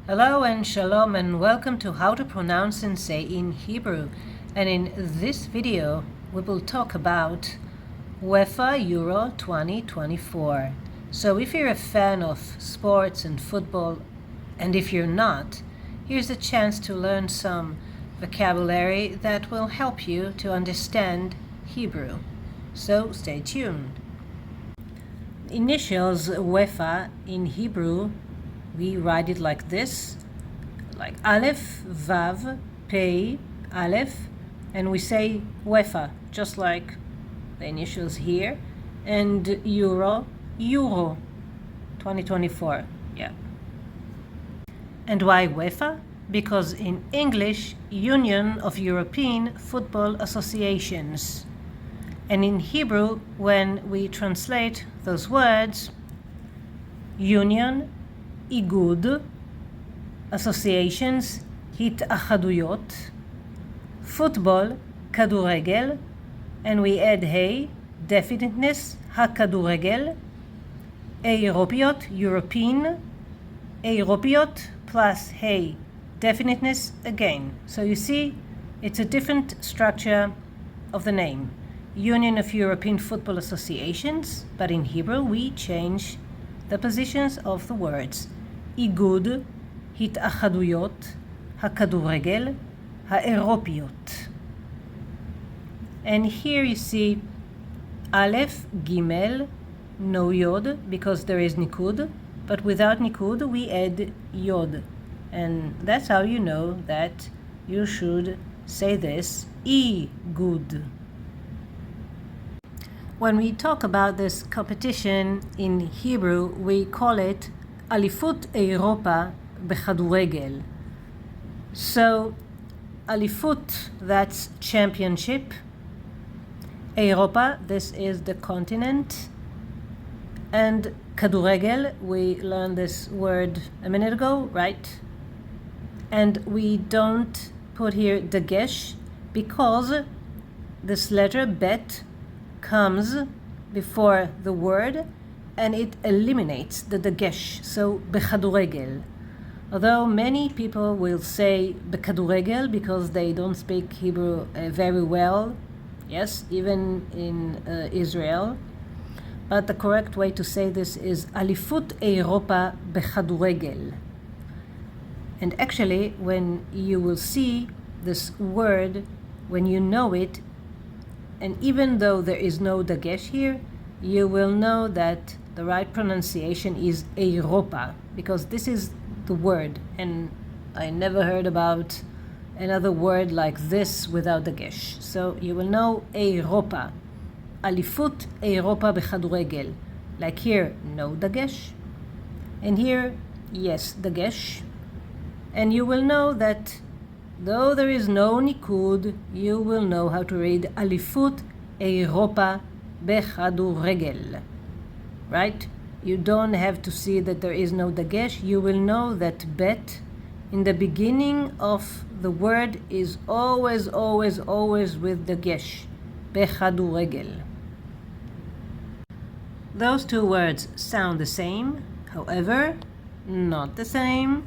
Hello and Shalom and welcome to How to Pronounce and Say in Hebrew. And in this video we will talk about UEFA Euro 2024. So if you're a fan of sports and football, and if you're not, here's a chance to learn some vocabulary that will help you to understand Hebrew. So stay tuned. Initials UEFA in Hebrew, we write it like this, like Aleph, Vav, Pei, Aleph, and we say UEFA, just like the initials here, and Euro, 2024, yeah. And why UEFA? Because in English, Union of European Football Associations. And in Hebrew, when we translate those words, Union, Igud, Associations, התאחדויות, Football, כדורגל, and we add hey, definiteness, הכדורגל, אירופיות, European, אירופיות, plus hey, definiteness again. So you see, it's a different structure of the name. Union of European Football Associations, but in Hebrew we change the positions of the words. איגוד, התאחדויות, הכדורגל, האירופיות. And here you see Aleph, Gimel, no Yod, because there is Nikud, but without Nikud we add Yod. And that's how you know that you should say this, Igud. When we talk about this competition in Hebrew, we call it אליפות אירופה בכדורגל. So, אליפות, that's championship. Europa, this is the continent. And כדורגל, we learned this word a minute ago, right? And we don't put here dagesh because this letter bet comes before the word and it eliminates the dagesh. So בכדורגל. Although many people will say בכדורגל because they don't speak Hebrew very well, yes, even in Israel, but the correct way to say this is אליפות אירופה בכדורגל. And actually, when you will see this word, when you know it, and even though there is no dagesh here, you will know that the right pronunciation is Europa, because this is the word, and I never heard about another word like this without dagesh. So you will know Europa, אליפות אירופה בכדורגל. Like here, no dagesh, and here, yes, dagesh. And you will know that though there is no nikud, you will know how to read אליפות אירופה בכדורגל. Right? You don't have to see that there is no dagesh. You will know that bet in the beginning of the word is always with dagesh. בכדורגל. Those two words sound the same, however, not the same.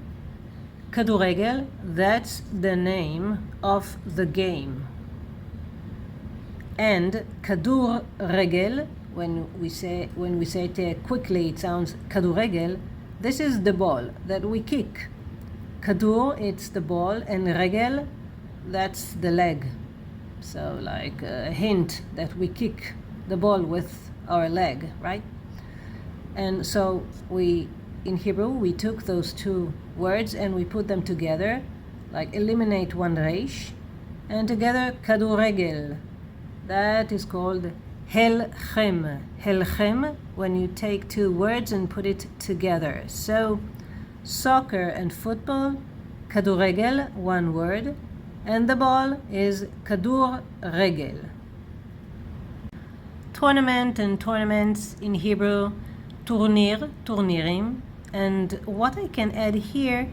כדורגל, that's the name of the game. And כדורגל, when we say it quickly, it sounds כדורגל. This is the ball that we kick. כדור, it's the ball, and רגל, that's the leg. So like a hint that we kick the ball with our leg, right? And so in Hebrew, we took those two words and we put them together, like eliminate one reish, and together כדורגל. That is called helchem. Helchem, when you take two words and put it together. So, soccer and football, כדורגל, one word, and the ball is כדורגל. Tournament and tournaments in Hebrew, טורניר, turnirim. And what I can add here,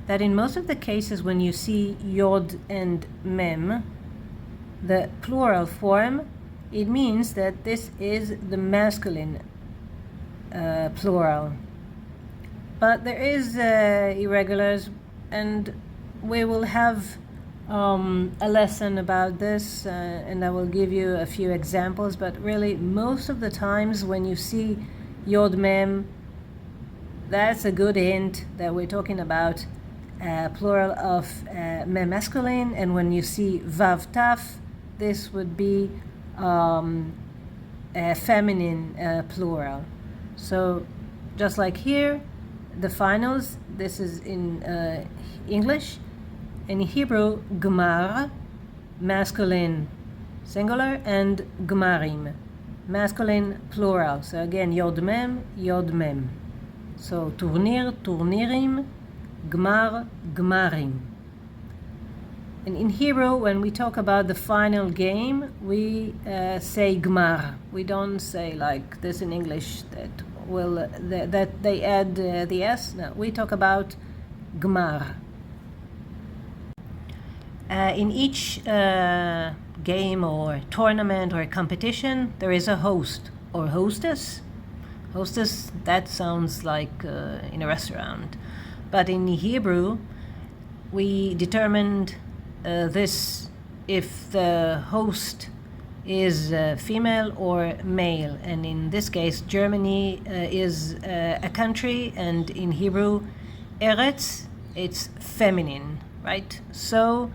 that in most of the cases when you see yod and mem, the plural form, it means that this is the masculine plural. But there is irregulars, and we will have a lesson about this, and I will give you a few examples. But really, most of the times when you see Yod Mem, that's a good hint that we're talking about plural of Mem masculine. And when you see Vav Taf, this would be a feminine plural. So just like here, the finals, this is in English. In Hebrew, Gmar, masculine singular, and Gmarim, masculine plural. So again, Yod Mem, Yod Mem. So Turnir, Turnirim, Gmar, Gmarim. And in Hebrew, when we talk about the final game, we say Gmar. We don't say like this in English that they add the S. No, we talk about Gmar. In each game or tournament or competition, there is a host or hostess. Hostess, that sounds like in a restaurant. But in Hebrew, we determined this if the host is female or male. And in this case, Germany is a country, and in Hebrew, Eretz, it's feminine, right? So,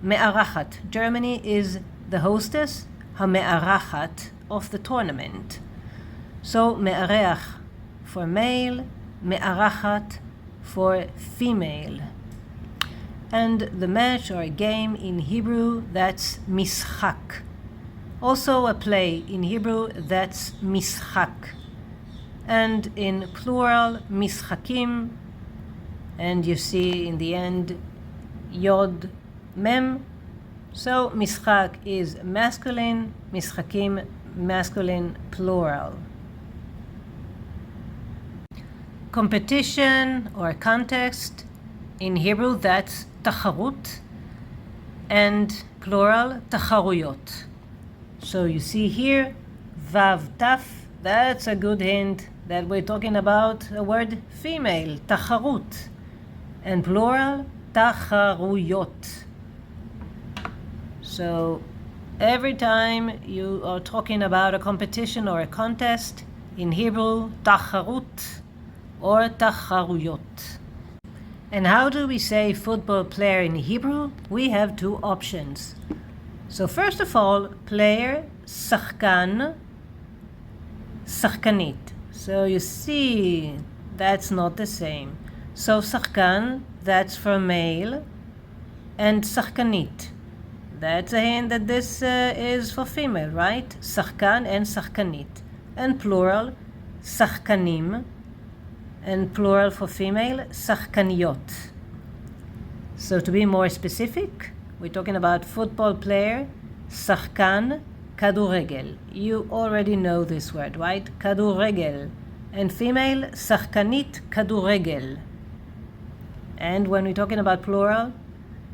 Me'arachat, Germany is the hostess, ha-me'arachat, of the tournament. So, Me'areach for male, Me'arachat for female. And the match or a game in Hebrew, that's Mishak. Also a play in Hebrew, that's Mishak. And in plural, Mishakim. And you see in the end, Yod Mem. So Mishak is masculine, Mishakim masculine plural. Competition or contest, in Hebrew that's Tacharut, and plural Tacharuyot. So you see here, Vav Taf, that's a good hint that we're talking about a word female, Tacharut, and plural Tacharuyot. So every time you are talking about a competition or a contest, in Hebrew, Tacharut or Tacharuyot. And how do we say football player in Hebrew? We have two options. So first of all, player, Sachkan, Sachkanit. So you see, that's not the same. So Sachkan, that's for male, and Sachkanit, that's a hint that this is for female, right? Sachkan and Sachkanit. And plural, Sachkanim, and plural for female, Sachkaniyot. So to be more specific, we're talking about football player, Sachkan, Kaduregel. You already know this word, right? Kaduregel. And female, Sachkanit, Kaduregel. And when we're talking about plural,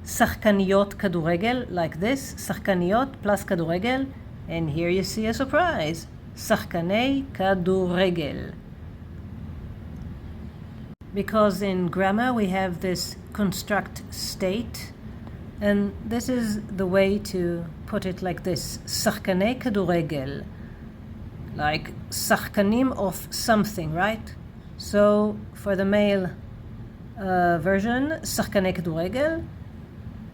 Sachkaniyot, Kaduregel, like this, Sachkaniyot plus Kaduregel. And here you see a surprise, Sachkanei Kaduregel. Because in grammar we have this construct state, and this is the way to put it like this, Sachkanei Kaduregel, like Sachkanim of something, right? So for the male version, Sachkanei Kaduregel,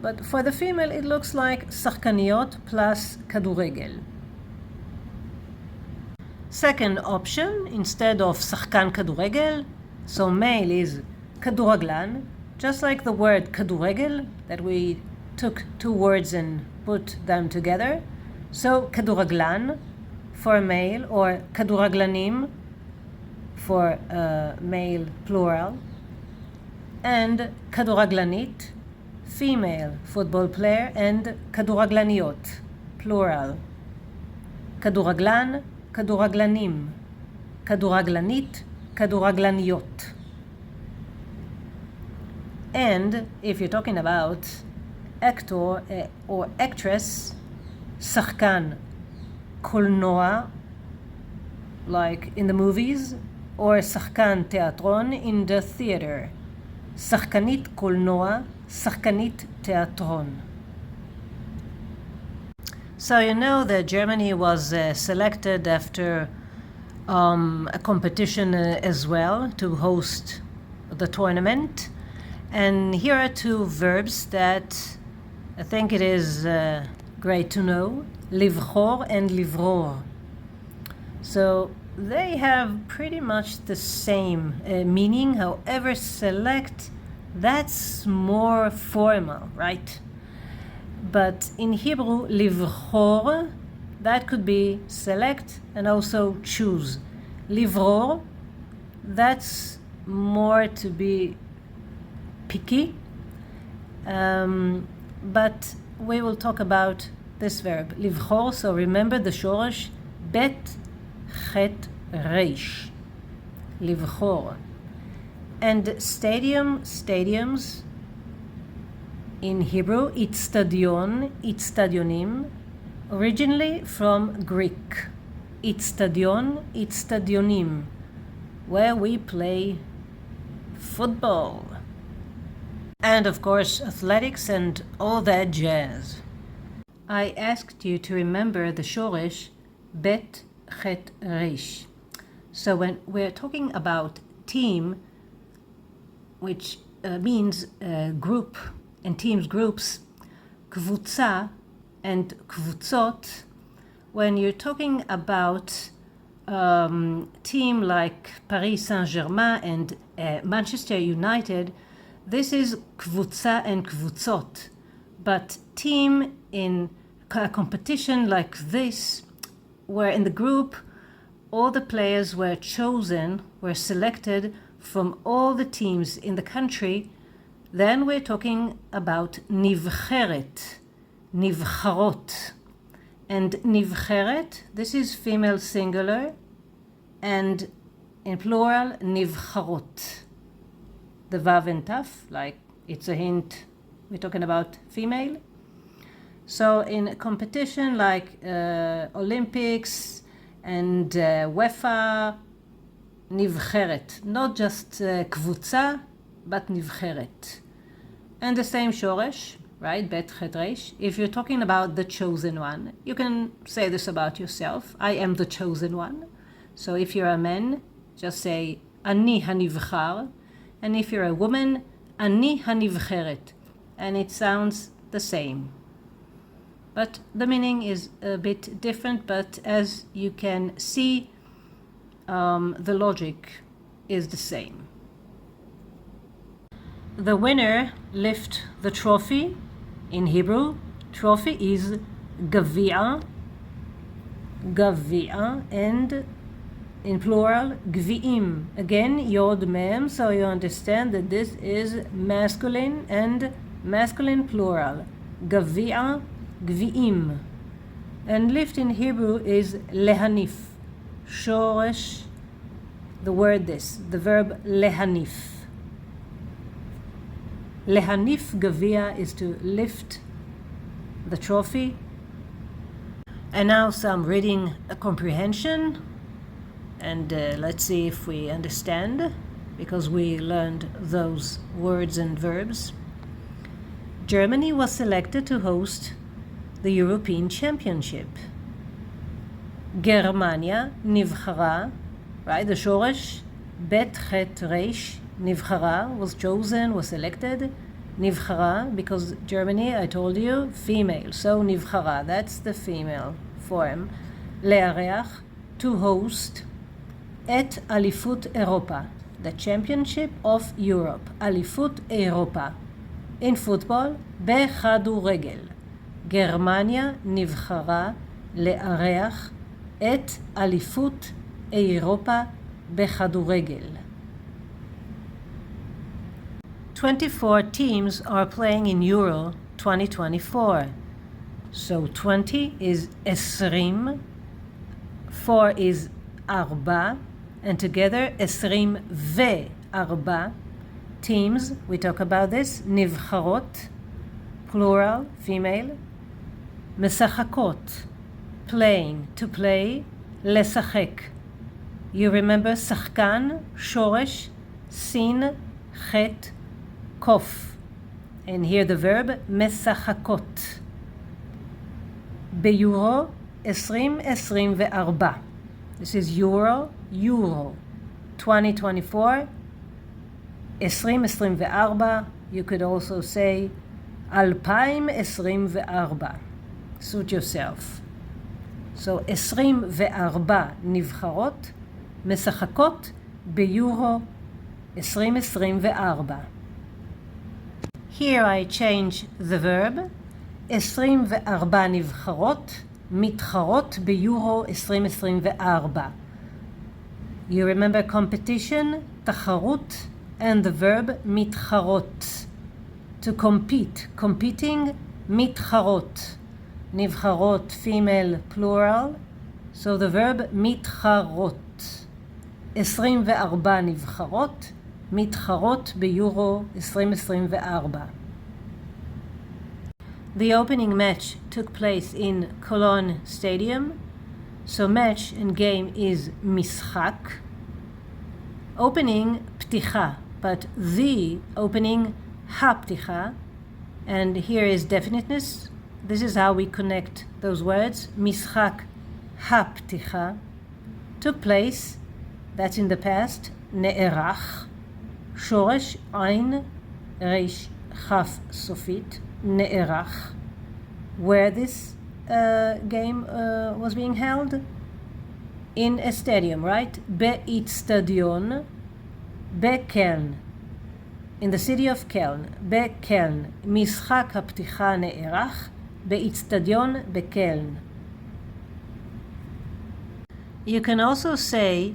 but for the female it looks like Sachkaniyot plus Kaduregel. Second option, instead of Sachkan Kaduregel, so male is Kaduraglan, just like the word Kaduregel, that we took two words and put them together. So Kaduraglan for male, or Kaduraglanim for male plural, and Kaduraglanit, female football player, and Kaduraglaniot, plural. Kaduraglan, Kaduraglanim, Kaduraglanit, Kaduraglaniot. And if you're talking about actor or actress, Sachkan Kolnoa, like in the movies, or שחקן תיאטרון in the theater. שחקנית קולנוע, שחקנית תיאטרון. So you know that Germany was selected after a competition as well to host the tournament. And here are two verbs that I think it is great to know. לבחור and לברור. So they have pretty much the same meaning. However, select, that's more formal, right? But in Hebrew, לבחור, that could be select and also choose. לברור, that's more to be picky. But we will talk about this verb, לבחור. So remember the shoresh, bet, chet, reish. לבחור. And stadiums, in Hebrew, itztadion, itztadionim, originally from Greek. Itztadion, itztadionim, where we play football. And of course, athletics and all that jazz. I asked you to remember the shoresh, bet, chet, reish. So when we're talking about team, which means group, and teams, groups, קבוצה and קבוצות, when you're talking about team like Paris Saint-Germain and Manchester United, this is קבוצה and קבוצות. But team in a competition like this, where in the group all the players were chosen, were selected from all the teams in the country, then we're talking about נבחרת, נבחרות. And נבחרת, this is female singular, and in plural, נבחרות. The vav and taf, like it's a hint, we're talking about female. So in a competition like Olympics and UEFA, נבחרת. Not just קבוצה, but נבחרת. And the same shoresh, right? Bet, chet, reish. If you're talking about the chosen one, you can say this about yourself. I am the chosen one. So if you're a man, just say אני הנבחר. And if you're a woman, אני הנבחרת. And it sounds the same. But the meaning is a bit different, but as you can see, the logic is the same. The winner lift the trophy. In Hebrew, trophy is גביע, גביע, and in plural, גביעים. Again, yod mem, so you understand that this is masculine and masculine plural. גביע, גביעים. And lift in Hebrew is להניף. shoresh, the word this, the verb להניף. להניף גביע is to lift the trophy. And now some reading comprehension. And let's see if we understand, because we learned those words and verbs. Germany was selected to host the European Championship. גרמניה נבחרה, right, the shoresh, bet, chet, reish, נבחרה, was chosen, was selected. נבחרה, because Germany, I told you, female, so נבחרה, that's the female form. לארח, to host, את אליפות אירופה, the championship of Europe, אליפות אירופה. In football, בכדורגל. גרמניה נבחרה לארח את אליפות אירופה בכדורגל. 24 teams are playing in Euro 2024. So 20 is 20, 4 is 4, and together 24 teams, we talk about this, נבחרות, plural, female, משחקות, playing, to play, לשחק, You remember שחקן, שורש, סין, חטא, קוף. And here the verb משחקות. ביורו 2024. This is Euro, 2024. 2024. You could also say 2024. Suit yourself. So 24 נבחרות משחקות ביורו 2024. Here I change the verb. 24 נבחרות מתחרות ביורו 2024. You remember competition, תחרות, and the verb מתחרות. To compete, competing, מתחרות. נבחרות, female, plural. So the verb מתחרות. 24 נבחרות מתחרות ביורו 2024. The opening match took place in Cologne Stadium. So match and game is משחק. Opening פתיחה, but the opening הפתיחה. And here is definiteness. This is how we connect those words. משחק הפתיחה took place. That's in the past. נערך. שורש עין ריש כף סופית. נערך. Where this game was being held? In a stadium, right? באצטדיון. בקלן. In the city of Keln. בקלן. משחק הפתיחה נערך. באצטדיון בקלן. You can also say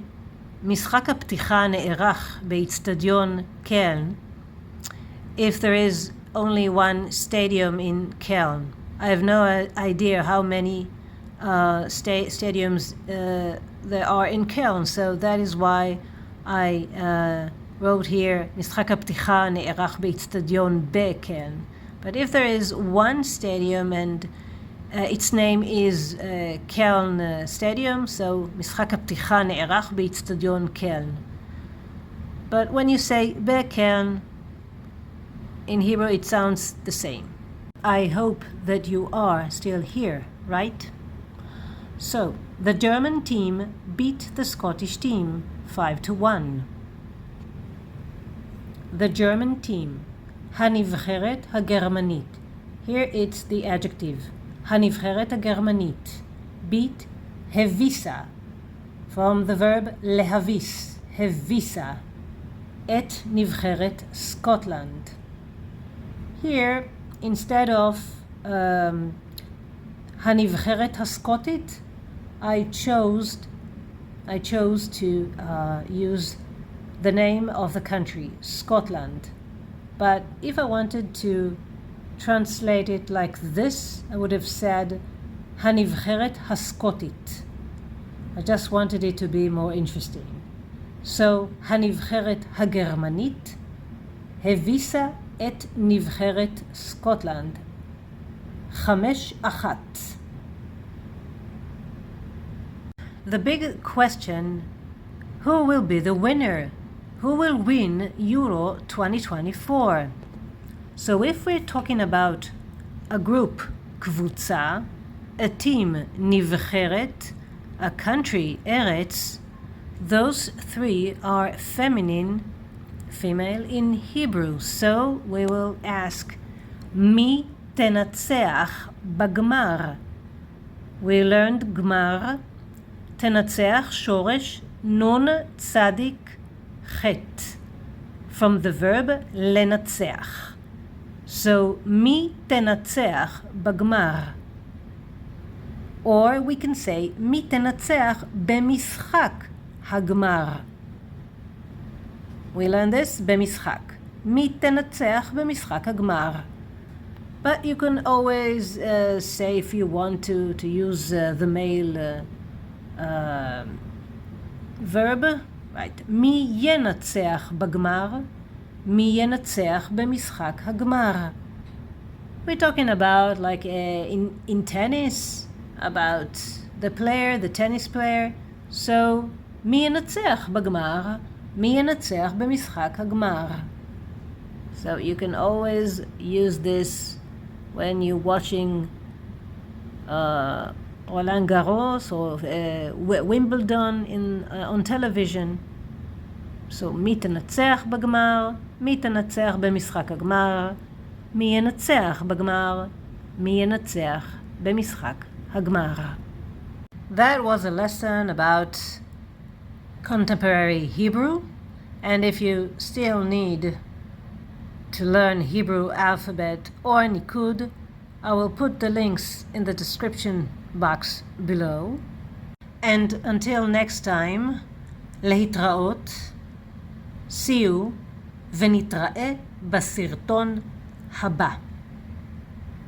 משחק הפתיחה נערך באצטדיון קלן if there is only one stadium in Keln. I have no idea how many stadiums there are in Keln, so that is why I wrote here משחק הפתיחה נערך באצטדיון בקלן. But if there is one stadium and its name is Keln Stadium, so משחק הפתיחה נערך באצטדיון קלן. But when you say בקלן, in Hebrew it sounds the same. I hope that you are still here, right? So, the German team beat the Scottish team 5-1. The German team. הנבחרת הגרמנית. Here it's the adjective. הנבחרת הגרמנית. beat, הביסה. From the verb להביס. הביסה. את נבחרת סקוטלנד. Here, instead of הנבחרת הסקוטית, I chose to use the name of the country, Scotland. But if I wanted to translate it like this, I would have said הנבחרת הסקוטית. I just wanted it to be more interesting. So, הנבחרת הגרמנית הביסה את נבחרת סקוטלנד 5-1. The big question, who will be the winner? Who will win Euro 2024? So if we're talking about a group, קבוצה, a team, נבחרת, a country, ארץ, those three are female in Hebrew. So we will ask, מי תנצח בגמר? We learned גמר, תנצח שורש נון צדיק חטא, from the verb לנצח. So, מי תנצח בגמר? Or we can say, מי תנצח במשחק הגמר? We learn this, במשחק. מי תנצח במשחק הגמר? But you can always say, if you want to use the male verb, right? מי ינצח בגמר? מי ינצח במשחק הגמר? We're talking about like in tennis, about the player, the tennis player. So מי ינצח בגמר? מי ינצח במשחק הגמר? So you can always use this when you're watching Roland Garros or Wimbledon on television. So מי תנצח בגמר? מי תנצח במשחק הגמר? מי ינצח בגמר? מי ינצח במשחק הגמר? That was a lesson about contemporary Hebrew, and if you still need to learn Hebrew alphabet or Nikud, I will put the links in the description box below. And until next time, להתראות, see you, ונתראה בסרטון הבא.